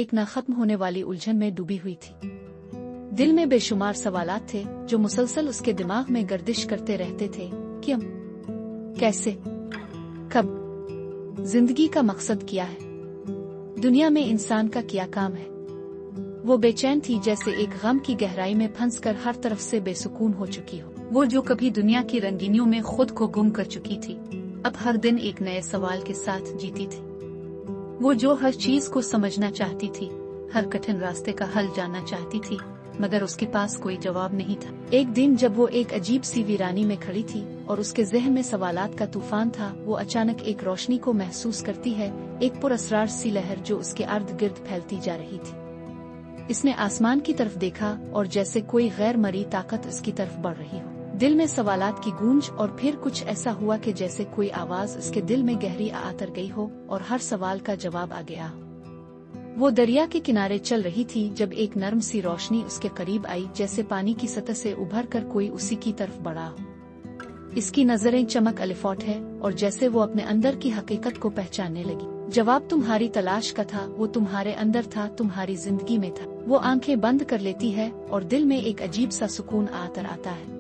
एक न खत्म होने वाली उलझन में डूबी हुई थी। दिल में बेशुमार सवालात थे जो मुसलसल उसके दिमाग में गर्दिश करते रहते थे। क्यों, कैसे, कब, जिंदगी का मकसद क्या है, दुनिया में इंसान का क्या काम है। वो बेचैन थी जैसे एक गम की गहराई में फंसकर हर तरफ से बेसुकून हो चुकी हो। वो जो कभी दुनिया की रंगीनियों में खुद को गुम कर चुकी थी, अब हर दिन एक नए सवाल के साथ जीती थी। वो जो हर चीज को समझना चाहती थी, हर कठिन रास्ते का हल जानना चाहती थी, मगर उसके पास कोई जवाब नहीं था। एक दिन जब वो एक अजीब सी वीरानी में खड़ी थी और उसके ज़हन में सवालात का तूफान था, वो अचानक एक रोशनी को महसूस करती है, एक पुरअसरार सी लहर जो उसके इर्द गिर्द फैलती जा रही थी। इसने आसमान की तरफ देखा और जैसे कोई गैर मरी ताकत उसकी तरफ बढ़ रही हो। दिल में सवालात की गूंज, और फिर कुछ ऐसा हुआ कि जैसे कोई आवाज उसके दिल में गहरी आतर गई हो और हर सवाल का जवाब आ गया हो। वो दरिया के किनारे चल रही थी जब एक नर्म सी रोशनी उसके करीब आई, जैसे पानी की सतह से उभर कर कोई उसी की तरफ बढ़ा हो। इसकी नजरें चमक अलिफॉट है और जैसे वो अपने अंदर की हकीकत को पहचानने लगी। जवाब तुम्हारी तलाश का था, वो तुम्हारे अंदर था, तुम्हारी जिंदगी में था। वो आंखें बंद कर लेती है और दिल में एक अजीब सा सुकून आतर आता है,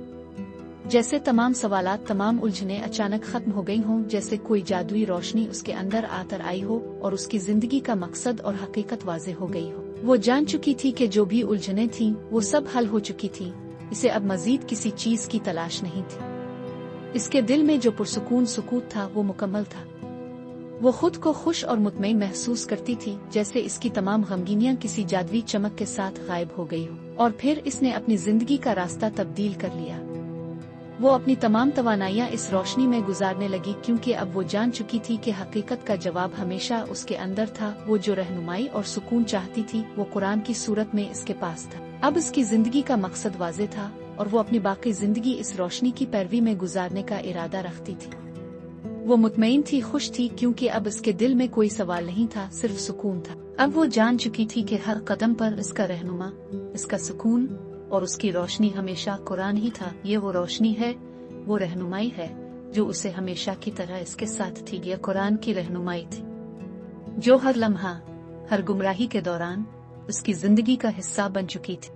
जैसे तमाम सवालात, तमाम उलझने अचानक खत्म हो गई हों, जैसे कोई जादुई रोशनी उसके अंदर आतर आई हो और उसकी जिंदगी का मकसद और हकीकत वाज़ेह हो गई हो। वो जान चुकी थी कि जो भी उलझने थीं वो सब हल हो चुकी थी। इसे अब मजीद किसी चीज की तलाश नहीं थी। इसके दिल में जो पुरसुकून सुकूत था वो मुकम्मल था। वो खुद को खुश और मुतमईन महसूस करती थी, जैसे इसकी तमाम गमगीनियां किसी जादुई चमक के साथ गायब हो गई हो। और फिर इसने अपनी जिंदगी का रास्ता तब्दील कर लिया। वो अपनी तमाम तवानाइयां इस रोशनी में गुजारने लगी, क्योंकि अब वो जान चुकी थी कि हकीकत का जवाब हमेशा उसके अंदर था। वो जो रहनुमाई और सुकून चाहती थी वो कुरान की सूरत में इसके पास था। अब इसकी जिंदगी का मकसद वाज़ेह था और वो अपनी बाकी जिंदगी इस रोशनी की पैरवी में गुजारने का इरादा रखती थी। वो मुतमईन थी, खुश थी, क्योंकि अब इसके दिल में कोई सवाल नहीं था, सिर्फ सुकून था। अब वो जान चुकी थी कि हर कदम पर इसका रहनुमा, इसका सुकून और उसकी रोशनी हमेशा कुरान ही था। ये वो रोशनी है, वो रहनुमाई है जो उसे हमेशा की तरह इसके साथ थी। ये कुरान की रहनुमाई थी जो हर लम्हा, हर गुमराही के दौरान उसकी जिंदगी का हिस्सा बन चुकी थी।